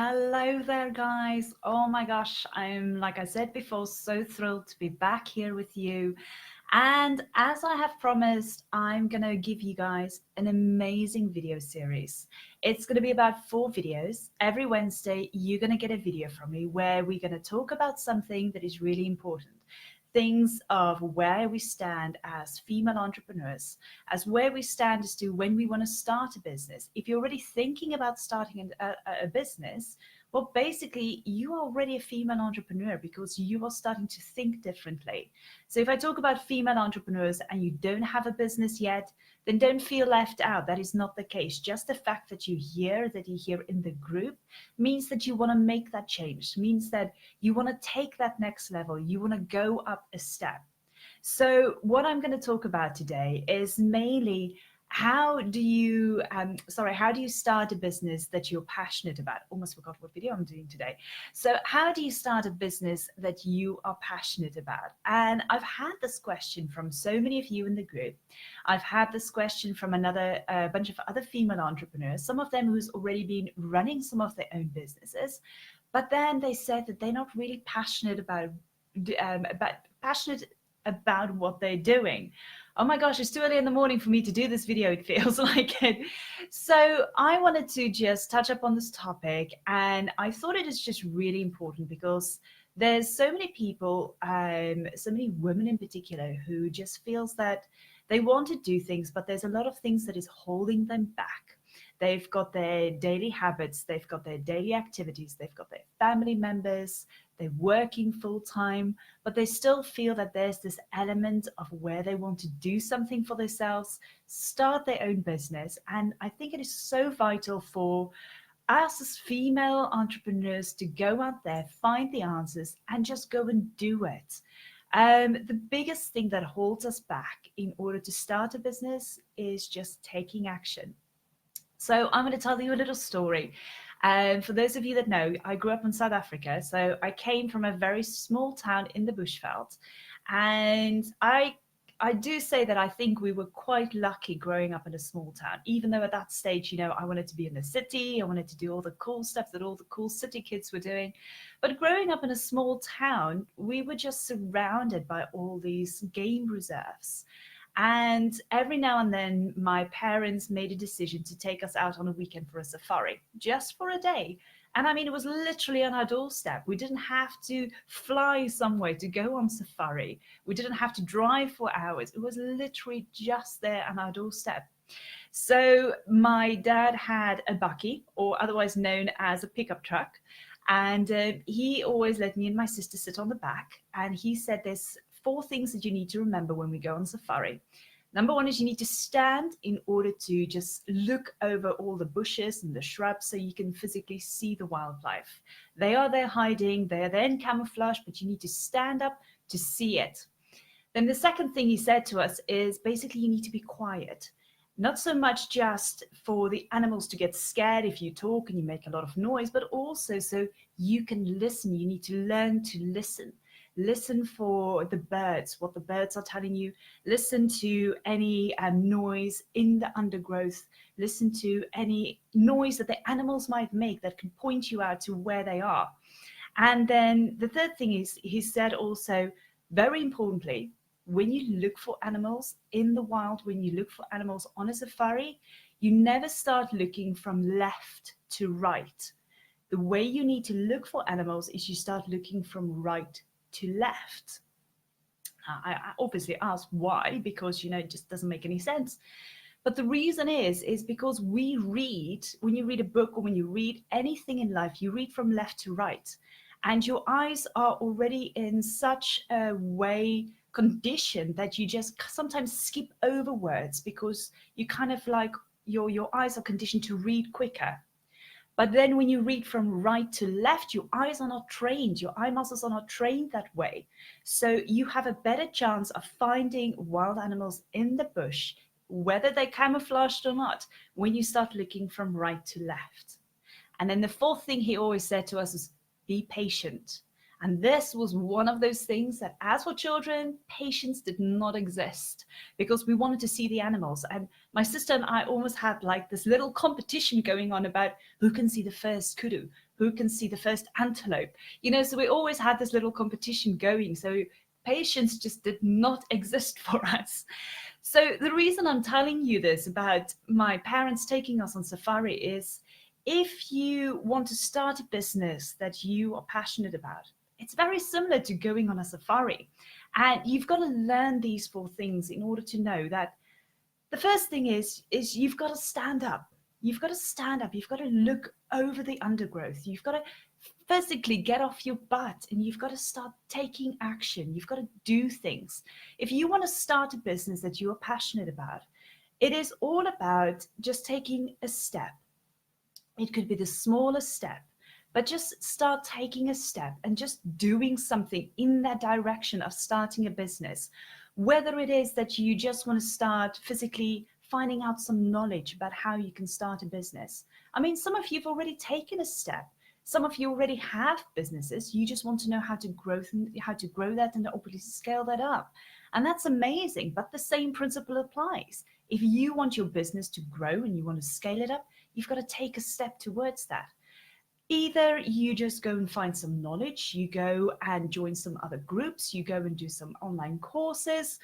Hello there, guys. Oh my gosh, I'm, like I said before, so thrilled to be back here with you. And as I have promised, I'm going to give you guys an amazing video series. It's going to be about 4 videos. Every Wednesday, you're going to get a video from me where we're going to talk about something that is really important. Things of where we stand as female entrepreneurs, as where we stand as to when we want to start a business. If you're already thinking about starting a business, well, basically, you are already a female entrepreneur because you are starting to think differently. So if I talk about female entrepreneurs and you don't have a business yet, then don't feel left out. That is not the case. Just the fact that you're here in the group means that you want to make that change, means that you want to take that next level, you want to go up a step. So, what I'm going to talk about today is mainly how do you start a business that you're passionate about? Almost forgot what video I'm doing today. So, how do you start a business that you are passionate about? And I've had this question from so many of you in the group. I've had this question from another bunch of other female entrepreneurs, some of them who's already been running some of their own businesses, but then they said that they're not really passionate about what they're doing. Oh my gosh, it's too early in the morning for me to do this video, it feels like it. So I wanted to just touch up on this topic, and I thought it is just really important because there's so many people, so many women in particular, who just feels that they want to do things, but there's a lot of things that is holding them back. They've got their daily habits, they've got their daily activities, they've got their family members, they're working full time, but they still feel that there's this element of where they want to do something for themselves, start their own business. And I think it is so vital for us as female entrepreneurs to go out there, find the answers, and just go and do it. The biggest thing that holds us back in order to start a business is just taking action. So I'm going to tell you a little story. For those of you that know, I grew up in South Africa. So I came from a very small town in the Bushveld. And I do say that I think we were quite lucky growing up in a small town, even though at that stage, I wanted to be in the city. I wanted to do all the cool stuff that all the cool city kids were doing. But growing up in a small town, we were just surrounded by all these game reserves. And every now and then, my parents made a decision to take us out on a weekend for a safari, just for a day. And I mean, it was literally on our doorstep. We didn't have to fly somewhere to go on safari. We didn't have to drive for hours. It was literally just there on our doorstep. So my dad had a bakkie, or otherwise known as a pickup truck. And he always let me and my sister sit on the back. And he said there's 4 things that you need to remember when we go on safari. Number 1 is you need to stand in order to just look over all the bushes and the shrubs so you can physically see the wildlife. They are there hiding, they're there in camouflage, but you need to stand up to see it. Then the second thing he said to us is basically you need to be quiet. Not so much just for the animals to get scared if you talk and you make a lot of noise, but also so you can listen. You need to learn to listen. Listen for the birds, what the birds are telling you. Listen to any noise in the undergrowth. Listen to any noise that the animals might make that can point you out to where they are. And then the third thing is, he said also, very importantly, when you look for animals in the wild, when you look for animals on a safari, you never start looking from left to right. The way you need to look for animals is you start looking from right to left. I obviously ask why, because it just doesn't make any sense. But the reason is because when you read a book or when you read anything in life, you read from left to right. And your eyes are already in such a way conditioned that you just sometimes skip over words because you kind of like your eyes are conditioned to read quicker. But then when you read from right to left, your eyes are not trained. Your eye muscles are not trained that way. So you have a better chance of finding wild animals in the bush, whether they're camouflaged or not, when you start looking from right to left. And then the fourth thing he always said to us is be patient. And this was one of those things that, as for children, patience did not exist because we wanted to see the animals. And my sister and I almost had like this little competition going on about who can see the first kudu, who can see the first antelope. So we always had this little competition going. So patience just did not exist for us. So the reason I'm telling you this about my parents taking us on safari is, if you want to start a business that you are passionate about, it's very similar to going on a safari. And you've got to learn these four things in order to know that the first thing is you've got to stand up. You've got to stand up. You've got to look over the undergrowth. You've got to physically get off your butt, and you've got to start taking action. You've got to do things. If you want to start a business that you are passionate about, it is all about just taking a step. It could be the smallest step, but just start taking a step and just doing something in that direction of starting a business. Whether it is that you just want to start physically finding out some knowledge about how you can start a business. I mean, some of you have already taken a step. Some of you already have businesses. You just want to know how to grow that and obviously scale that up. And that's amazing. But the same principle applies. If you want your business to grow and you want to scale it up, you've got to take a step towards that. Either you just go and find some knowledge, you go and join some other groups, you go and do some online courses,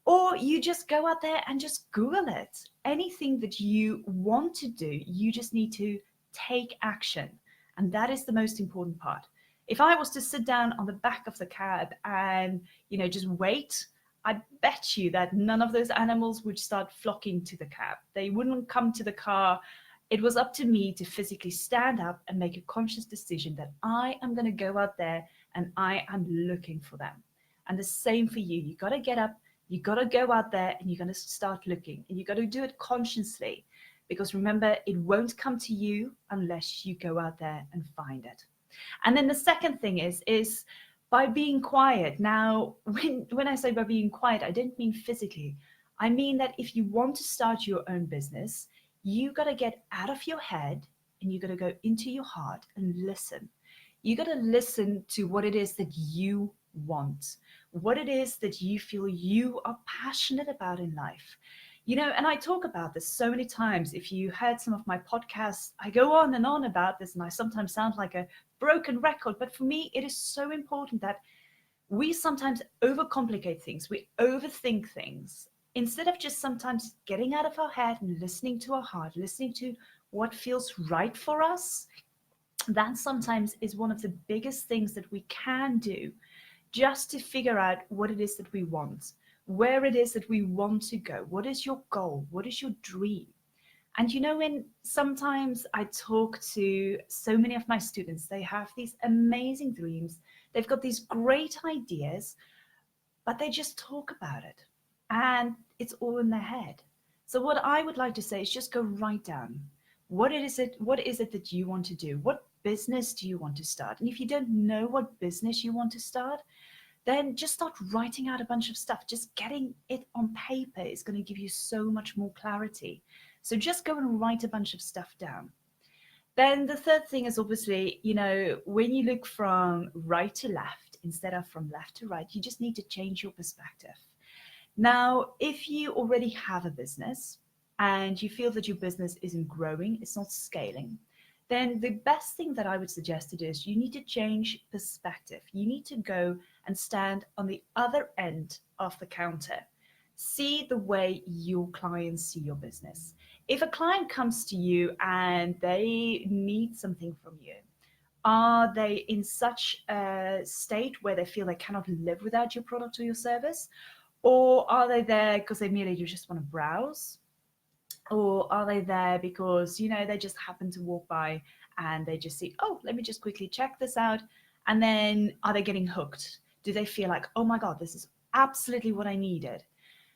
or you just go out there and just Google it. Anything that you want to do, you just need to take action. And that is the most important part. If I was to sit down on the back of the cab and, just wait, I bet you that none of those animals would start flocking to the cab. They wouldn't come to the car. It was up to me to physically stand up and make a conscious decision that I am going to go out there and I am looking for them. And the same for you. You got to get up, you got to go out there, and you're going to start looking, and you got to do it consciously, because remember, it won't come to you unless you go out there and find it. And then the second thing is by being quiet. Now, when I say by being quiet, I don't mean physically. I mean that if you want to start your own business, you got to get out of your head and you got to go into your heart and listen. You got to listen to what it is that you want, what it is that you feel you are passionate about in life. And I talk about this so many times. If you heard some of my podcasts, I go on and on about this, and I sometimes sound like a broken record. But for me, it is so important that we sometimes overcomplicate things. We overthink things instead of just sometimes getting out of our head and listening to our heart, listening to what feels right for us. That sometimes is one of the biggest things that we can do, just to figure out what it is that we want, where it is that we want to go. What is your goal? What is your dream? And when sometimes I talk to so many of my students, they have these amazing dreams. They've got these great ideas, but they just talk about it and it's all in their head. So what I would like to say is just go write down what is it that you want to do? What business do you want to start? And if you don't know what business you want to start, then just start writing out a bunch of stuff. Just getting it on paper is going to give you so much more clarity. So just go and write a bunch of stuff down. Then the third thing is obviously, when you look from right to left instead of from left to right, you just need to change your perspective. Now, if you already have a business and you feel that your business isn't growing, it's not scaling, then the best thing that I would suggest is you need to change perspective. You need to go and stand on the other end of the counter. See the way your clients see your business. If a client comes to you and they need something from you, are they in such a state where they feel they cannot live without your product or your service? Or are they there because they merely just want to browse? Or are they there because, they just happen to walk by and they just see, oh, let me just quickly check this out. And then are they getting hooked? Do they feel like, oh my God, this is absolutely what I needed?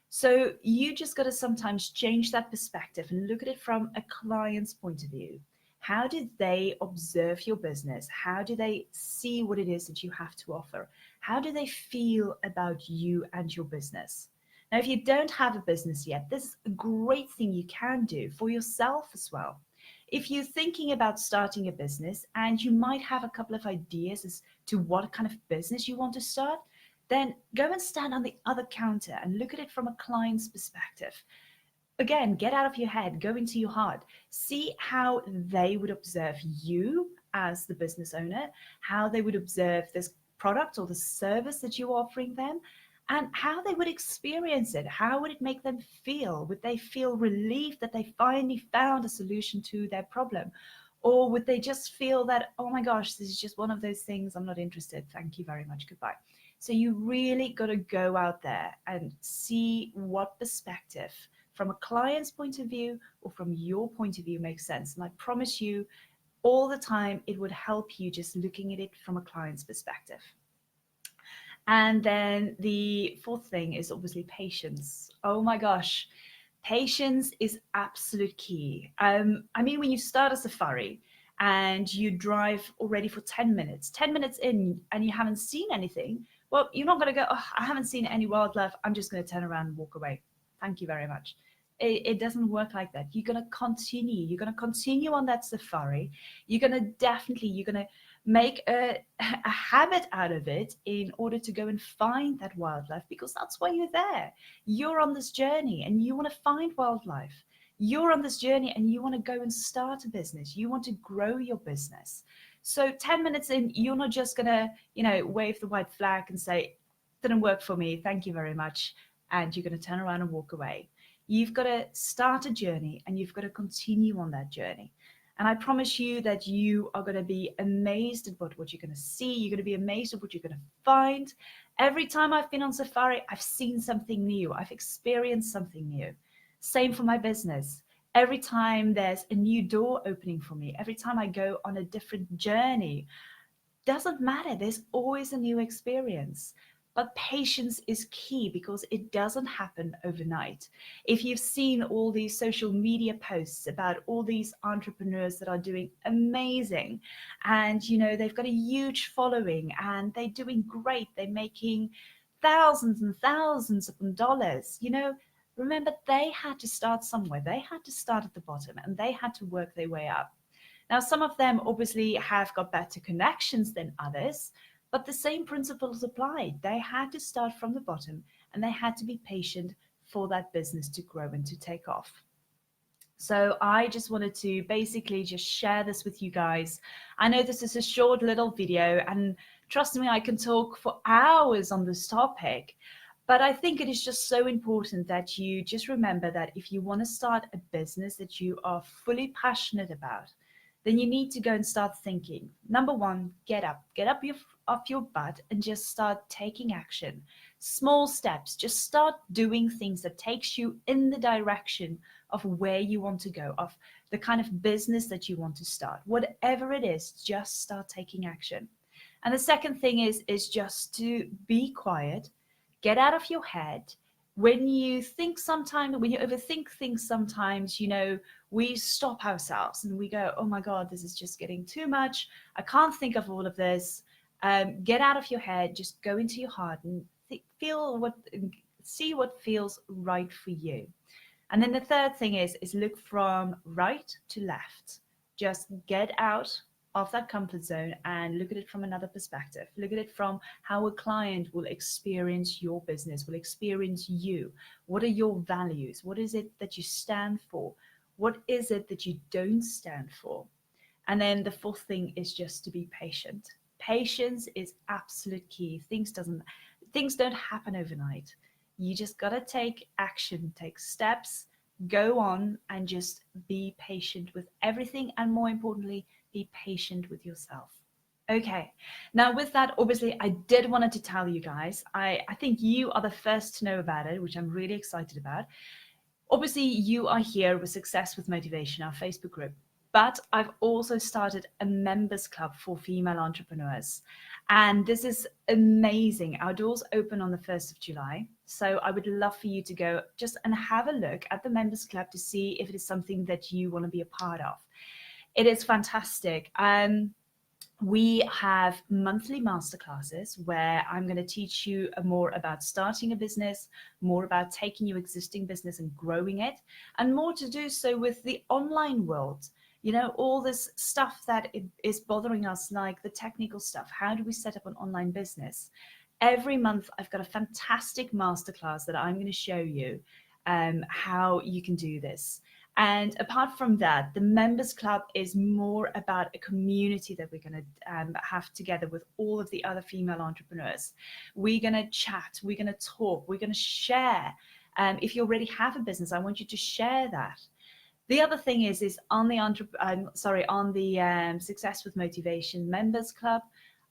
So you just got to sometimes change that perspective and look at it from a client's point of view. How do they observe your business? How do they see what it is that you have to offer? How do they feel about you and your business? Now, if you don't have a business yet, this is a great thing you can do for yourself as well. if you're thinking about starting a business and you might have a couple of ideas as to what kind of business you want to start, then go and stand on the other counter and look at it from a client's perspective. Again, get out of your head, go into your heart, see how they would observe you as the business owner, how they would observe this product or the service that you're offering them, and how they would experience it. How would it make them feel? Would they feel relieved that they finally found a solution to their problem? Or would they just feel that, oh my gosh, this is just one of those things, I'm not interested, thank you very much, goodbye. So you really got to go out there and see what perspective from a client's point of view or from your point of view makes sense. And I promise you, all the time, it would help you just looking at it from a client's perspective. And then the fourth thing is obviously patience. Oh my gosh, patience is absolute key. I mean, when you start a safari and you drive already for 10 minutes, 10 minutes in, and you haven't seen anything, well, you're not going to go, oh, I haven't seen any wildlife, I'm just going to turn around and walk away. Thank you very much. It doesn't work like that. You're going to continue. You're going to continue on that safari. You're going to make a habit out of it in order to go and find that wildlife, because that's why you're there. You're on this journey and you want to find wildlife. You're on this journey and you want to go and start a business. You want to grow your business. So 10 minutes in, you're not just going to, wave the white flag and say, didn't work for me, thank you very much. And you're going to turn around and walk away. You've got to start a journey and you've got to continue on that journey. And I promise you that you are going to be amazed at what you're going to see. You're going to be amazed at what you're going to find. Every time I've been on safari, I've seen something new. I've experienced something new. Same for my business. Every time there's a new door opening for me, every time I go on a different journey, doesn't matter. There's always a new experience. But patience is key because it doesn't happen overnight. If you've seen all these social media posts about all these entrepreneurs that are doing amazing and, they've got a huge following and they're doing great, they're making thousands and thousands of dollars, remember they had to start somewhere. They had to start at the bottom and they had to work their way up. Now, some of them obviously have got better connections than others, but the same principles apply. They had to start from the bottom and they had to be patient for that business to grow and to take off. So I just wanted to basically just share this with you guys. I know this is a short little video and trust me, I can talk for hours on this topic, but I think it is just so important that you just remember that if you want to start a business that you are fully passionate about, then you need to go and start thinking. Number one, get up off your butt and just start taking action. Small steps, just start doing things that takes you in the direction of where you want to go, of the kind of business that you want to start. Whatever it is, just start taking action. And the second thing is just to be quiet, get out of your head. When you overthink things sometimes, we stop ourselves and we go, oh my God, this is just getting too much. I can't think of all of this. Get out of your head, just go into your heart and see what feels right for you. And then the third thing is look from right to left. Just get out of that comfort zone and look at it from another perspective. Look at it from how a client will experience your business, will experience you. What are your values? What is it that you stand for? What is it that you don't stand for? And then the fourth thing is just to be patient. Patience is absolute key. Things don't happen overnight. You just got to take action, take steps, go on and just be patient with everything. And more importantly, be patient with yourself. Okay, now with that, obviously, I did wanted to tell you guys, I think you are the first to know about it, which I'm really excited about. Obviously, you are here with Success with Motivation, our Facebook group, but I've also started a members club for female entrepreneurs. And this is amazing. Our doors open on the 1st of July. So I would love for you to go just and have a look at the members club to see if it is something that you want to be a part of. It is fantastic. We have monthly masterclasses where I'm going to teach you more about starting a business, more about taking your existing business and growing it, and more to do so with the online world. all this stuff that is bothering us, like the technical stuff. How do we set up an online business? Every month, I've got a fantastic masterclass that I'm going to show you how you can do this. And apart from that, the Members Club is more about a community that we're going to have together with all of the other female entrepreneurs. We're going to chat, we're going to talk, we're going to share. If you already have a business, I want you to share that. The other thing is on the Success with Motivation Members Club,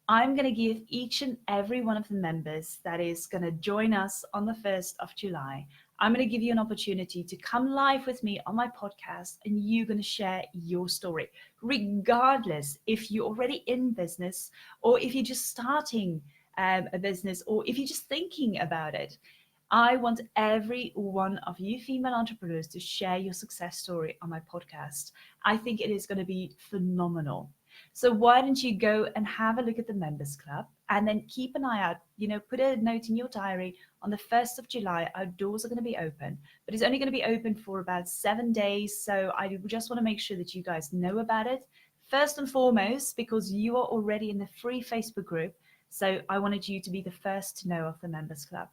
I'm going to give each and every one of the members that is going to join us on the 1st of July, I'm going to give you an opportunity to come live with me on my podcast, and you're going to share your story, regardless if you're already in business or if you're just starting a business or if you're just thinking about it. I want every one of you female entrepreneurs to share your success story on my podcast. I think it is going to be phenomenal. So why don't you go and have a look at the Members Club, and then keep an eye out, put a note in your diary. On the 1st of July, our doors are going to be open, but it's only going to be open for about 7 days. So I just want to make sure that you guys know about it. First and foremost, because you are already in the free Facebook group. So I wanted you to be the first to know of the Members Club.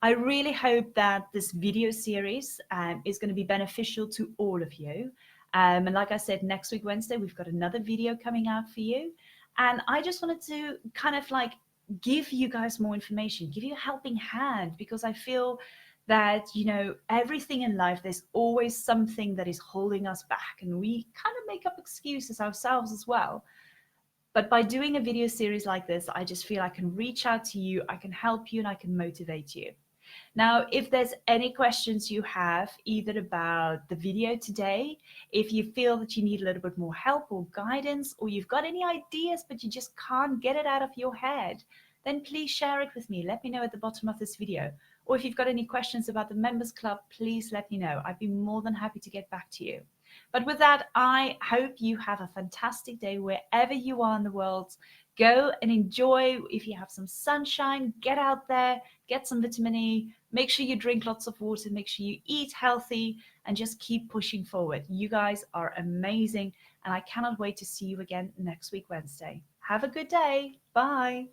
I really hope that this video series is going to be beneficial to all of you. And like I said, next week, Wednesday, we've got another video coming out for you. And I just wanted to kind of like give you guys more information, give you a helping hand, because I feel that, everything in life, there's always something that is holding us back. And we kind of make up excuses ourselves as well. But by doing a video series like this, I just feel I can reach out to you, I can help you, and I can motivate you. Now, if there's any questions you have, either about the video today, if you feel that you need a little bit more help or guidance, or you've got any ideas but you just can't get it out of your head, then please share it with me. Let me know at the bottom of this video. Or if you've got any questions about the Members Club, please let me know. I'd be more than happy to get back to you. But with that, I hope you have a fantastic day wherever you are in the world. Go and enjoy. If you have some sunshine, get out there, get some vitamin E, make sure you drink lots of water, make sure you eat healthy, and just keep pushing forward. You guys are amazing, and I cannot wait to see you again next week, Wednesday. Have a good day. Bye.